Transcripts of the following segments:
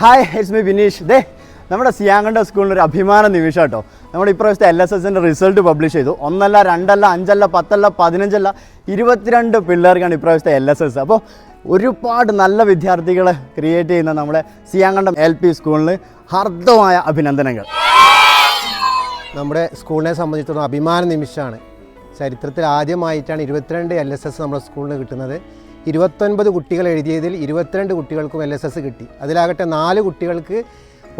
Hi, it's me Bineesh. നമ്മുടെ സിയാങ്കണ്ട സ്കൂളിന് ഒരു അഭിമാന നിമിഷം കേട്ടോ. നമ്മുടെ ഇപ്രാവശ്യത്തെ LSSൻ്റെ റിസൾട്ട് പബ്ലിഷ് ചെയ്തു. 1 അല്ല 2 അല്ല 5 അല്ല 10 അല്ല 15 അല്ല 22 പിള്ളേർക്കാണ് ഇപ്രാവശ്യത്തെ LSS. അപ്പോൾ ഒരുപാട് നല്ല വിദ്യാർത്ഥികളെ ക്രിയേറ്റ് ചെയ്യുന്ന നമ്മുടെ സിയാങ്കണ്ടം LP സ്കൂളിന് ഹാർദവമായ അഭിനന്ദനങ്ങൾ. നമ്മുടെ സ്കൂളിനെ സംബന്ധിച്ചിടത്തോളം അഭിമാന നിമിഷമാണ്. ചരിത്രത്തിൽ ആദ്യമായിട്ടാണ് 22 LSS നമ്മുടെ സ്കൂളിന് കിട്ടുന്നത്. 29 കുട്ടികൾ എഴുതിയതിൽ 22 കുട്ടികൾക്കും LSS കിട്ടി. അതിലാകട്ടെ 4 കുട്ടികൾക്ക്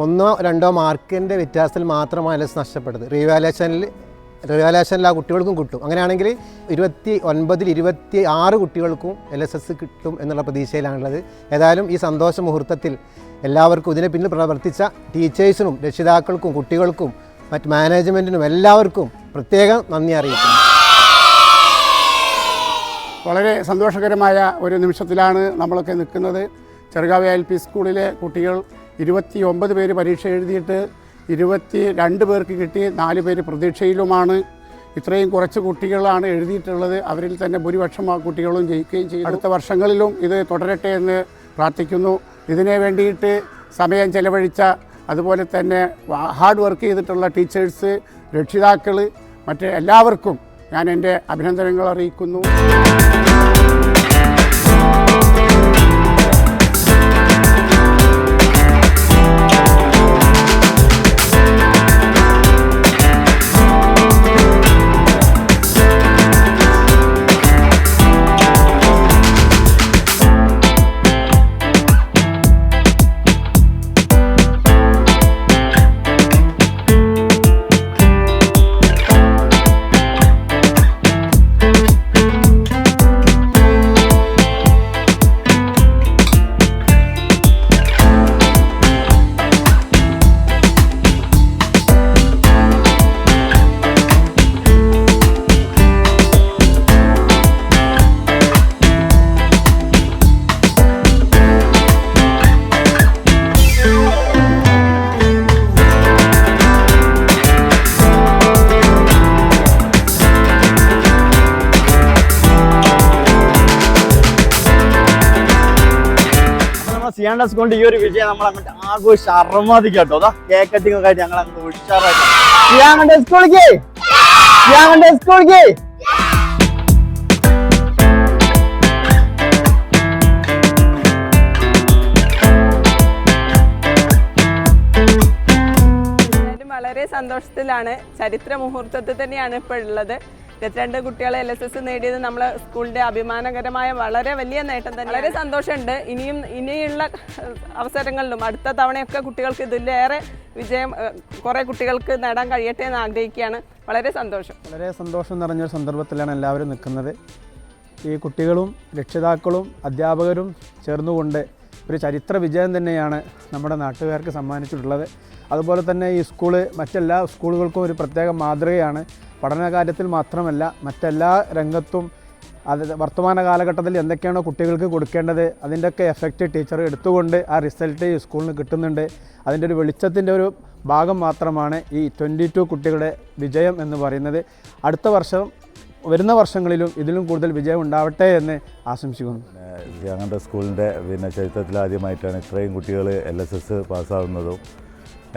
1-2 മാർക്കിൻ്റെ വ്യത്യാസത്തിൽ മാത്രമാണ് LSS നഷ്ടപ്പെട്ടത്. റിവാലേഷനിൽ ആ കുട്ടികൾക്കും കിട്ടും. അങ്ങനെയാണെങ്കിൽ 29-ൽ 26 കുട്ടികൾക്കും LSS കിട്ടും എന്നുള്ള പ്രതീക്ഷയിലാണുള്ളത്. ഏതായാലും ഈ സന്തോഷ മുഹൂർത്തത്തിൽ എല്ലാവർക്കും ഇതിനെ പിന്നിൽ പ്രവർത്തിച്ച ടീച്ചേഴ്സിനും രക്ഷിതാക്കൾക്കും കുട്ടികൾക്കും മറ്റ് മാനേജ്മെൻറ്റിനും എല്ലാവർക്കും പ്രത്യേകം നന്ദി അറിയിക്കുന്നു. വളരെ സന്തോഷകരമായ ഒരു നിമിഷത്തിലാണ് നമ്മളൊക്കെ നിൽക്കുന്നത്. ചെറുകാവ് LP സ്കൂളിലെ കുട്ടികൾ 29 പേര് പരീക്ഷ എഴുതിയിട്ട് 22 പേർക്ക് കിട്ടി. 4 പേര് പ്രതീക്ഷയിലുമാണ്. ഇത്രയും കുറച്ച് കുട്ടികളാണ് എഴുതിയിട്ടുള്ളത്. അവരിൽ തന്നെ ഭൂരിപക്ഷം കുട്ടികളും ജയിക്കുകയും ചെയ്തു. അടുത്ത വർഷങ്ങളിലും ഇത് തുടരട്ടെ എന്ന് പ്രാർത്ഥിക്കുന്നു. ഇതിനെ വേണ്ടിയിട്ട് സമയം ചെലവഴിച്ച, അതുപോലെ തന്നെ ഹാർഡ് വർക്ക് ചെയ്തിട്ടുള്ള ടീച്ചേഴ്സ്, രക്ഷിതാക്കൾ, മറ്റ് എല്ലാവർക്കും ഞാൻ എൻ്റെ അഭിനന്ദനങ്ങൾ അറിയിക്കുന്നു. സിയാങ്കണ്ട സ്കൂളിന്റെ ഈ ഒരു വിജയം നമ്മൾ അങ്ങോട്ട് ആഘോഷിച്ച് അറമാദിക്കാം കേട്ടോ. അതാ കേക്ക് കട്ടിംഗ് ഒക്കെ ആയിട്ട് ഞങ്ങൾ അങ്ങോട്ട് ഉഷാറായിട്ട് സിയാങ്കണ്ട സ്കൂളിലേക്ക് വളരെ സന്തോഷത്തിലാണ്. ചരിത്ര മുഹൂർത്തത്തിൽ തന്നെയാണ് ഇപ്പോൾ ഉള്ളത്. 22 കുട്ടികളെ LSS നേടിയത് നമ്മളെ സ്കൂളിൻ്റെ അഭിമാനകരമായ വളരെ വലിയ നേട്ടം തന്നെ. വളരെ സന്തോഷമുണ്ട്. ഇനിയുള്ള അവസരങ്ങളിലും അടുത്ത തവണയൊക്കെ കുട്ടികൾക്ക് ഇതിലേറെ വിജയം കുറേ കുട്ടികൾക്ക് നേടാൻ കഴിയട്ടെ എന്ന് ആഗ്രഹിക്കുകയാണ്. വളരെ സന്തോഷം നിറഞ്ഞൊരു സന്ദർഭത്തിലാണ് എല്ലാവരും നിൽക്കുന്നത്. ഈ കുട്ടികളും രക്ഷിതാക്കളും അധ്യാപകരും ചേർന്നുകൊണ്ട് ഒരു ചരിത്ര വിജയം തന്നെയാണ് നമ്മുടെ നാട്ടുകാർക്ക് സമ്മാനിച്ചിട്ടുള്ളത്. അതുപോലെ തന്നെ ഈ സ്കൂള് മറ്റെല്ലാ സ്കൂളുകൾക്കും ഒരു പ്രത്യേക മാതൃകയാണ്. പഠന കാര്യത്തിൽ മാത്രമല്ല, മറ്റെല്ലാ രംഗത്തും അത് വർത്തമാന കാലഘട്ടത്തിൽ എന്തൊക്കെയാണോ കുട്ടികൾക്ക് കൊടുക്കേണ്ടത് അതിൻ്റെയൊക്കെ എഫക്റ്റ് ടീച്ചർ എടുത്തുകൊണ്ട് ആ റിസൾട്ട് ഈ സ്കൂളിന് കിട്ടുന്നുണ്ട്. അതിൻ്റെ ഒരു വെളിച്ചത്തിൻ്റെ ഒരു ഭാഗം മാത്രമാണ് ഈ 22 കുട്ടികളുടെ വിജയം എന്ന് പറയുന്നത്. അടുത്ത വർഷം വരുന്ന വർഷങ്ങളിലും ഇതിലും കൂടുതൽ വിജയം ഉണ്ടാവട്ടെ എന്ന് ആശംസിക്കുന്നു. ഞങ്ങളുടെ സ്കൂളിൻ്റെ ചരിത്രത്തിൽ ആദ്യമായിട്ടാണ് ഇത്രയും കുട്ടികൾ LSS പാസ്സാവുന്നതും.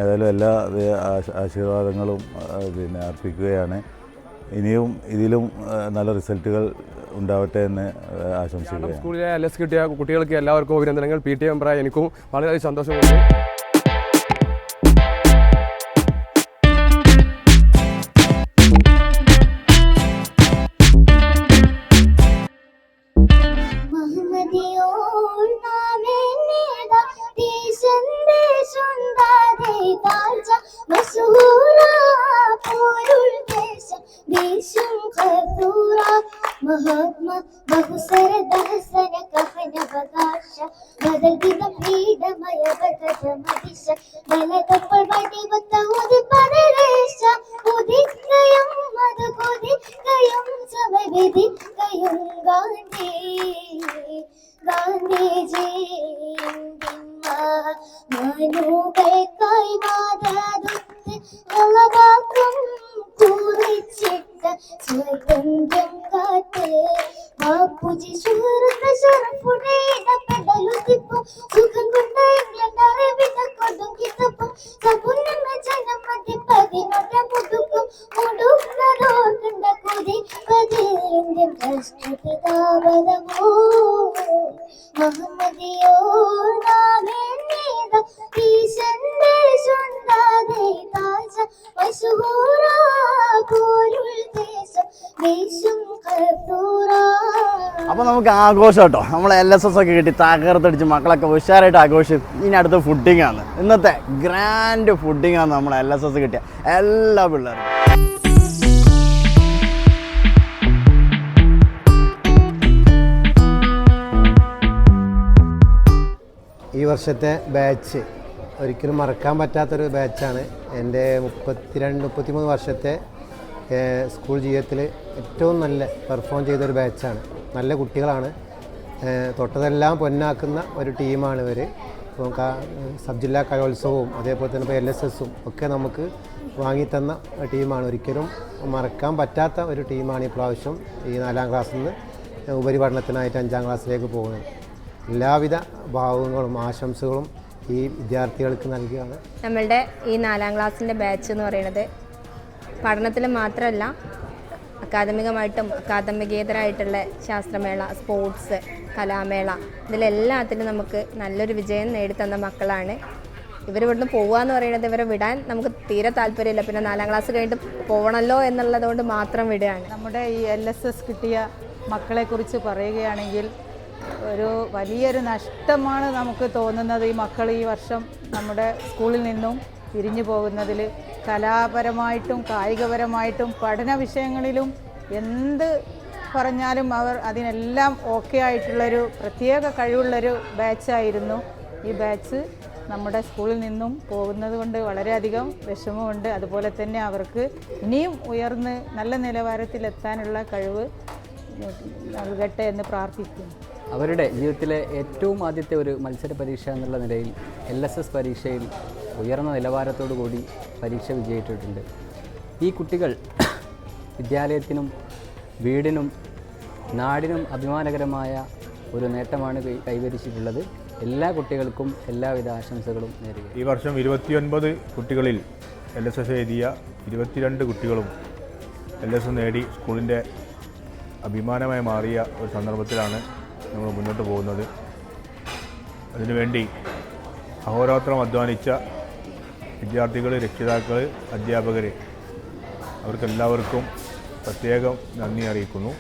ഏതായാലും എല്ലാ ആശീർവാദങ്ങളും അർപ്പിക്കുകയാണ്. ഇനിയും ഇതിലും നല്ല റിസൾട്ടുകൾ ഉണ്ടാവട്ടെ എന്ന് ആശംസിക്കുകയാണ്. സ്കൂളിലെ LSS കിട്ടിയ കുട്ടികൾക്ക് എല്ലാവർക്കും അഭിനന്ദനങ്ങൾ. PTA മെമ്പറായ എനിക്കും വളരെ സന്തോഷമുണ്ട്. महात्मा बहुसर दहसन कहन बगाश बदल दिग फ्रीडमय बदल मदिश बलदप्पळ बडी बतहुदि पदरेश उदित्कयं मदुदित्कयं समविदित्कयं गांधीजी മനുകൾക്കായി വാദാതുത്ത് വളവാക്കും കുറിച്ചിട്ട സ്വാതന്ത്ര്യം കാത്ത് ബാപ്പുജി സുഹൃത്ത് ഷറഫുടെ ഇടപെടലുതിപ്പോ സുഖം കൊണ്ട ഇംഗ്ലണ്ട് അറബിക അപ്പോൾ നമുക്ക് ആഘോഷം കേട്ടോ. നമ്മൾ LSS ഒക്കെ കിട്ടി തകർത്തടിച്ച് മക്കളൊക്കെ ഉഷാറായിട്ട് ആഘോഷിക്കും. ഇനി അടുത്ത ഫുഡിങ്ങാണ്. ഇന്നത്തെ ഗ്രാൻഡ് ഫുഡിങ്ങാണ് നമ്മൾ LSS കിട്ടിയ എല്ലാ പിള്ളേർക്കും. ഈ വർഷത്തെ ബാച്ച് ഒരിക്കലും മറക്കാൻ പറ്റാത്തൊരു ബാച്ചാണ്. എൻ്റെ 33 വർഷത്തെ സ്കൂൾ ജീവിതത്തിൽ ഏറ്റവും നല്ല പെർഫോം ചെയ്തൊരു ബാച്ചാണ്. നല്ല കുട്ടികളാണ്. തൊട്ടതെല്ലാം പൊന്നാക്കുന്ന ഒരു ടീമാണ് ഇവർ. ഇപ്പം സബ് ജില്ലാ കലോത്സവവും അതേപോലെ തന്നെ ഇപ്പോൾ LSSഉം ഒക്കെ നമുക്ക് വാങ്ങിത്തന്ന ടീമാണ്. ഒരിക്കലും മറക്കാൻ പറ്റാത്ത ഒരു ടീമാണ് ഈ പ്രാവശ്യം ഈ 4ാം ക്ലാസ്സിൽ നിന്ന് ഉപരിപഠനത്തിനായിട്ട് 5ാം ക്ലാസ്സിലേക്ക് പോകുന്നത്. എല്ലാവിധ ഭാവങ്ങളും ആശംസകളും ഈ വിദ്യാർത്ഥികൾക്ക് നൽകുകയാണ്. നമ്മളുടെ ഈ 4ാം ക്ലാസ്സിൻ്റെ ബാച്ച് എന്ന് പറയുന്നത് പഠനത്തിൽ മാത്രമല്ല അക്കാദമികമായിട്ടും അക്കാദമികേതരമായിട്ടുള്ള ശാസ്ത്രമേള, സ്പോർട്സ്, കലാമേള ഇതിലെല്ലാത്തിലും നമുക്ക് നല്ലൊരു വിജയം നേടിത്തന്ന മക്കളാണ്. ഇവരിവിടുന്ന് പോകുക എന്ന് പറയുന്നത് ഇവരെ വിടാൻ നമുക്ക് തീരെ താല്പര്യമില്ല. പിന്നെ 4ാം ക്ലാസ് കഴിഞ്ഞിട്ട് പോകണമല്ലോ എന്നുള്ളതുകൊണ്ട് മാത്രം വിടുകയാണ്. നമ്മുടെ ഈ LSS കിട്ടിയ മക്കളെക്കുറിച്ച് പറയുകയാണെങ്കിൽ ഒരു വലിയൊരു നഷ്ടമാണ് നമുക്ക് തോന്നുന്നത്. ഈ മക്കൾ ഈ വർഷം നമ്മുടെ സ്കൂളിൽ നിന്നും പിരിഞ്ഞു പോകുന്നതിൽ കലാപരമായിട്ടും കായികപരമായിട്ടും പഠന വിഷയങ്ങളിലും എന്ത് പറഞ്ഞാലും അവർ അതിനെല്ലാം ഓക്കെ ആയിട്ടുള്ളൊരു പ്രത്യേക കഴിവുള്ളൊരു ബാച്ചായിരുന്നു ഈ ബാച്ച്. നമ്മുടെ സ്കൂളിൽ നിന്നും പോകുന്നത് കൊണ്ട് വളരെയധികം വിഷമമുണ്ട്. അതുപോലെ തന്നെ അവർക്ക് ഇനിയും ഉയർന്ന് നല്ല നിലവാരത്തിലെത്താനുള്ള കഴിവ് നൽകട്ടെ എന്ന് പ്രാർത്ഥിക്കുന്നു. അവരുടെ ജീവിതത്തിലെ ഏറ്റവും ആദ്യത്തെ ഒരു മത്സര പരീക്ഷ എന്നുള്ള നിലയിൽ LSS പരീക്ഷയിൽ ഉയർന്ന നിലവാരത്തോടു കൂടി പരീക്ഷ വിജയിച്ചിട്ടുണ്ട്. ഈ കുട്ടികൾ വിദ്യാലയത്തിനും വീടിനും നാടിനും അഭിമാനകരമായ ഒരു നേട്ടമാണ് കൈവരിച്ചിട്ടുള്ളത്. എല്ലാ കുട്ടികൾക്കും എല്ലാവിധ ആശംസകളും നേരുക. ഈ വർഷം 29 കുട്ടികളിൽ LSS എഴുതിയ 22 കുട്ടികളും LSS നേടി സ്കൂളിൻ്റെ അഭിമാനമായി മാറിയ ഒരു സന്ദർഭത്തിലാണ് നമ്മൾ മുന്നോട്ട് പോകുന്നത്. അതിനുവേണ്ടി അഹോരാത്രം അധ്വാനിച്ച വിദ്യാർത്ഥികൾ, രക്ഷിതാക്കൾ, അധ്യാപകർ അവർക്കെല്ലാവർക്കും പ്രത്യേകം നന്ദി അറിയിക്കുന്നു.